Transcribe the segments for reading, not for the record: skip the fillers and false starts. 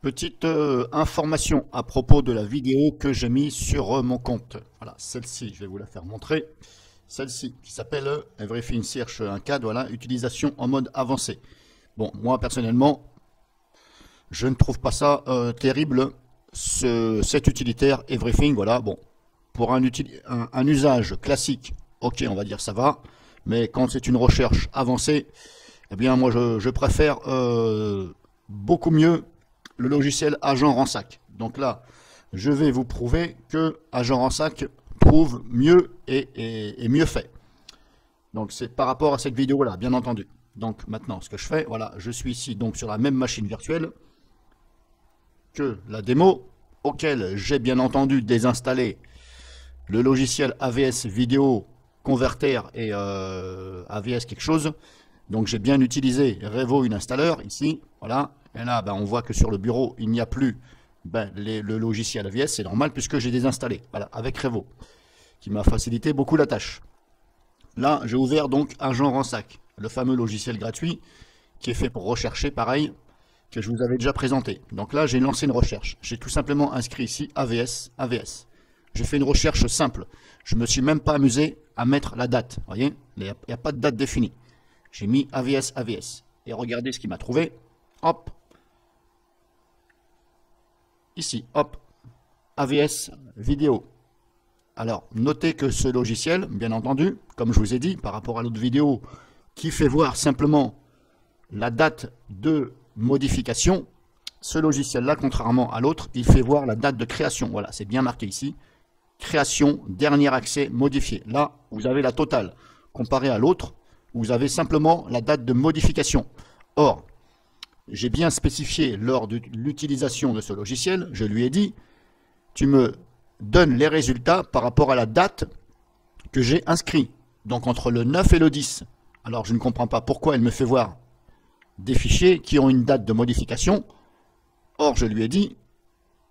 Petite information à propos de la vidéo que j'ai mise sur mon compte. Voilà, celle-ci, je vais vous la faire montrer. Celle-ci, qui s'appelle Everything Search 1.4, voilà, utilisation en mode avancé. Bon, moi personnellement, je ne trouve pas ça terrible, cet utilitaire Everything, voilà, bon, pour un usage classique, ok, on va dire ça va, mais quand c'est une recherche avancée, eh bien moi je préfère beaucoup mieux le logiciel Agent Ransack. Donc là, je vais vous prouver que Agent Ransack prouve mieux et mieux fait. Donc c'est par rapport à cette vidéo là, bien entendu. Donc maintenant, ce que je fais, voilà, je suis ici donc sur la même machine virtuelle que la démo, auquel j'ai bien entendu désinstallé le logiciel AVS Vidéo Converter et AVS quelque chose. Donc j'ai bien utilisé Revo Installer ici, voilà. Et là, ben, on voit que sur le bureau, il n'y a plus le logiciel AVS, c'est normal puisque j'ai désinstallé, voilà, avec Revo, qui m'a facilité beaucoup la tâche. Là, j'ai ouvert donc Agent Ransack, le fameux logiciel gratuit qui est fait pour rechercher, pareil, que je vous avais déjà présenté. Donc là, j'ai lancé une recherche. J'ai tout simplement inscrit ici AVS, AVS. J'ai fait une recherche simple. Je ne me suis même pas amusé à mettre la date. Vous voyez, il n'y a pas de date définie. J'ai mis AVS, AVS. Et regardez ce qu'il m'a trouvé. Hop. Ici, hop. AVS vidéo. Alors, notez que ce logiciel, bien entendu, comme je vous ai dit, par rapport à l'autre vidéo, qui fait voir simplement la date de modification, ce logiciel-là, contrairement à l'autre, il fait voir la date de création. Voilà, c'est bien marqué ici. Création, dernier accès, modifié. Là, vous avez la totale. Comparé à l'autre, vous avez simplement la date de modification. Or, j'ai bien spécifié lors de l'utilisation de ce logiciel, je lui ai dit, tu me donnes les résultats par rapport à la date que j'ai inscrit. Donc entre le 9 et le 10. Alors je ne comprends pas pourquoi elle me fait voir des fichiers qui ont une date de modification. Or, je lui ai dit,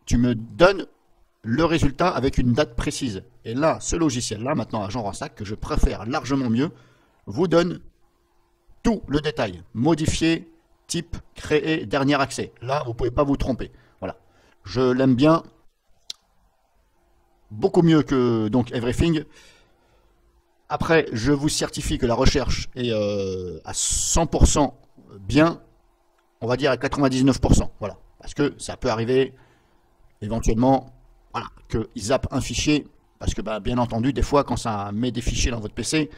tu me donnes le résultat avec une date précise. Et là, ce logiciel-là, maintenant Agent Ransack, que je préfère largement mieux, vous donne tout le détail. Modifier, type, créer, dernier accès. Là, vous ne pouvez pas vous tromper. Voilà. Je l'aime bien. Beaucoup mieux que donc Everything. Après, je vous certifie que la recherche est à 100% bien, on va dire à 99%. Voilà. Parce que ça peut arriver éventuellement, voilà, qu'ils zappent un fichier. Parce que bah, bien entendu, des fois, quand ça met des fichiers dans votre PC,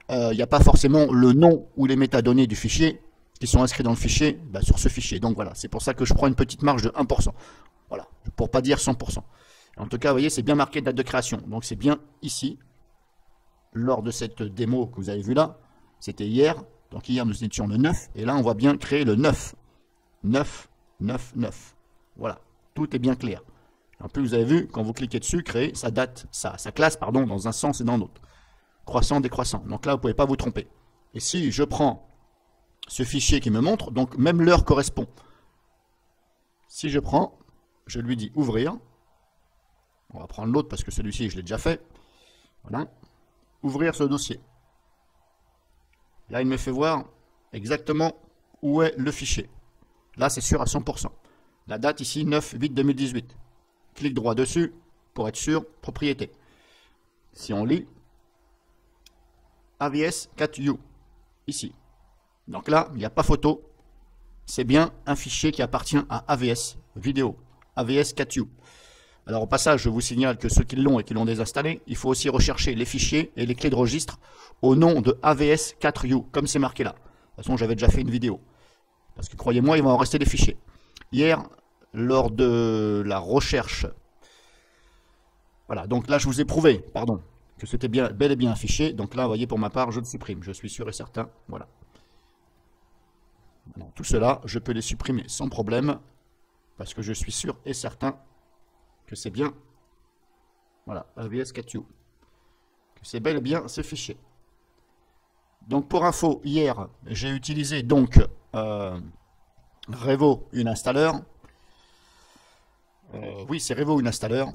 il n'y a pas forcément le nom ou les métadonnées du fichier qui sont inscrits dans le fichier bah, sur ce fichier. Donc voilà, c'est pour ça que je prends une petite marge de 1%. Voilà, pour pas dire 100%. En tout cas, vous voyez, c'est bien marqué date de création. Donc c'est bien ici, lors de cette démo que vous avez vue là. C'était hier. Donc hier, nous étions le 9. Et là, on voit bien créer le 9. 9, 9, 9. Voilà, tout est bien clair. En plus, vous avez vu, quand vous cliquez dessus, créer, ça date, ça classe, pardon, dans un sens et dans l'autre. Croissant, décroissant. Donc là, vous ne pouvez pas vous tromper. Et si je prends ce fichier qui me montre, donc même l'heure correspond. Si je prends, je lui dis ouvrir. On va prendre l'autre parce que celui-ci, je l'ai déjà fait. Voilà. Ouvrir ce dossier. Là, il me fait voir exactement où est le fichier. Là, c'est sûr à 100%. La date ici, 9/8/2018. Clique droit dessus pour être sûr, propriété. Si on lit, AVS 4U, ici. Donc là, il n'y a pas photo. C'est bien un fichier qui appartient à AVS vidéo, AVS 4U. Alors au passage, je vous signale que ceux qui l'ont et qui l'ont désinstallé, il faut aussi rechercher les fichiers et les clés de registre au nom de AVS 4U, comme c'est marqué là. De toute façon, j'avais déjà fait une vidéo. Parce que croyez-moi, il va en rester des fichiers. Hier, lors de la recherche, voilà, donc là je vous ai prouvé, pardon, que c'était bien, bel et bien un fichier. Donc là, vous voyez, pour ma part, je le supprime, je suis sûr et certain. Voilà. Maintenant, tout cela, je peux les supprimer sans problème, parce que je suis sûr et certain que c'est bien, voilà, AVS 4U, que c'est bel et bien ce fichier. Donc pour info, hier, j'ai utilisé donc Revo Installer. Oui, c'est Revo Installer.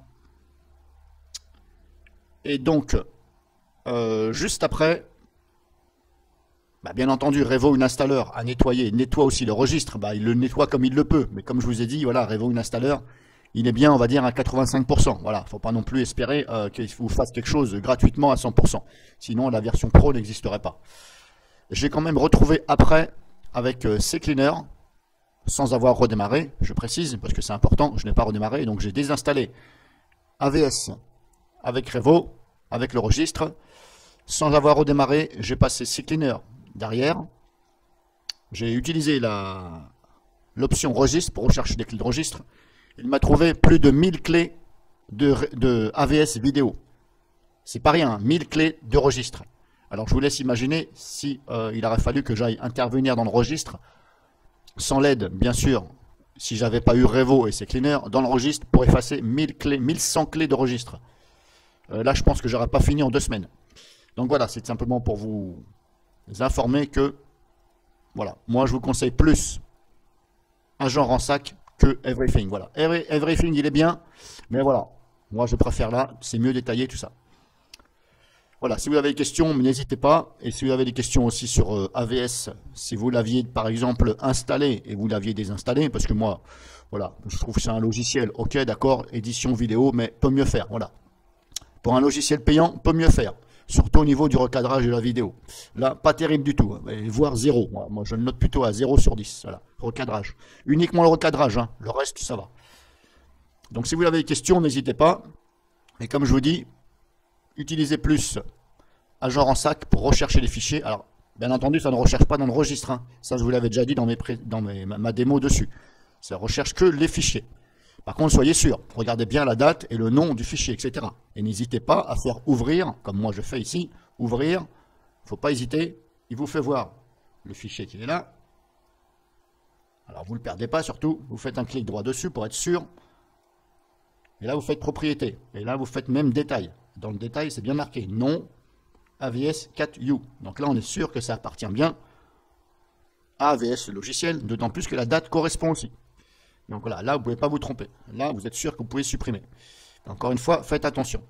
Et donc, juste après, Bah, bien entendu, Revo Installer à nettoyer, nettoie aussi le registre. Bah, il le nettoie comme il le peut. Mais comme je vous ai dit, voilà, Revo Installer, il est bien, on va dire, à 85%. Voilà, faut pas non plus espérer qu'il vous fasse quelque chose gratuitement à 100%. Sinon, la version Pro n'existerait pas. J'ai quand même retrouvé après avec CCleaner, sans avoir redémarré, je précise, parce que c'est important, je n'ai pas redémarré, donc j'ai désinstallé AVS avec Revo, avec le registre. Sans avoir redémarré, j'ai passé CCleaner derrière. J'ai utilisé l'option registre pour rechercher des clés de registre. Il m'a trouvé plus de 1000 clés de AVS vidéo. C'est pas rien, 1000 clés de registre. Alors je vous laisse imaginer si il aurait fallu que j'aille intervenir dans le registre, sans l'aide, bien sûr, si j'avais pas eu Revo et CCleaner, dans le registre pour effacer 1000 clés, 1100 clés de registre. Là, je pense que j'aurais pas fini en 2 semaines. Donc voilà, c'est simplement pour vous informer que, voilà, moi je vous conseille plus un genre en sac que Everything. Voilà, Everything il est bien, mais voilà, moi je préfère là, c'est mieux détaillé tout ça. Voilà, si vous avez des questions, n'hésitez pas. Et si vous avez des questions aussi sur AVS, si vous l'aviez par exemple installé et vous l'aviez désinstallé, parce que moi, voilà, je trouve que c'est un logiciel, ok, d'accord, édition vidéo, mais peut mieux faire, voilà. Pour un logiciel payant, peut mieux faire. Surtout au niveau du recadrage de la vidéo. Là, pas terrible du tout, hein, voire 0. Moi, je le note plutôt à 0 sur 10. Voilà, recadrage. Uniquement le recadrage, hein. Le reste, ça va. Donc, si vous avez des questions, n'hésitez pas. Et comme je vous dis, utilisez plus un genre en sac pour rechercher les fichiers. Alors, bien entendu, ça ne recherche pas dans le registre. Hein. Ça, je vous l'avais déjà dit dans ma démo dessus. Ça recherche que les fichiers. Par contre, soyez sûr, regardez bien la date et le nom du fichier, etc. Et n'hésitez pas à faire ouvrir, comme moi je fais ici, ouvrir. Il ne faut pas hésiter. Il vous fait voir le fichier qui est là. Alors, vous ne le perdez pas surtout. Vous faites un clic droit dessus pour être sûr. Et là, vous faites propriété. Et là, vous faites même détail. Dans le détail, c'est bien marqué nom AVS 4U. Donc là, on est sûr que ça appartient bien à AVS, le logiciel, d'autant plus que la date correspond aussi. Donc voilà, là, vous ne pouvez pas vous tromper. Là, vous êtes sûr que vous pouvez supprimer. Encore une fois, faites attention.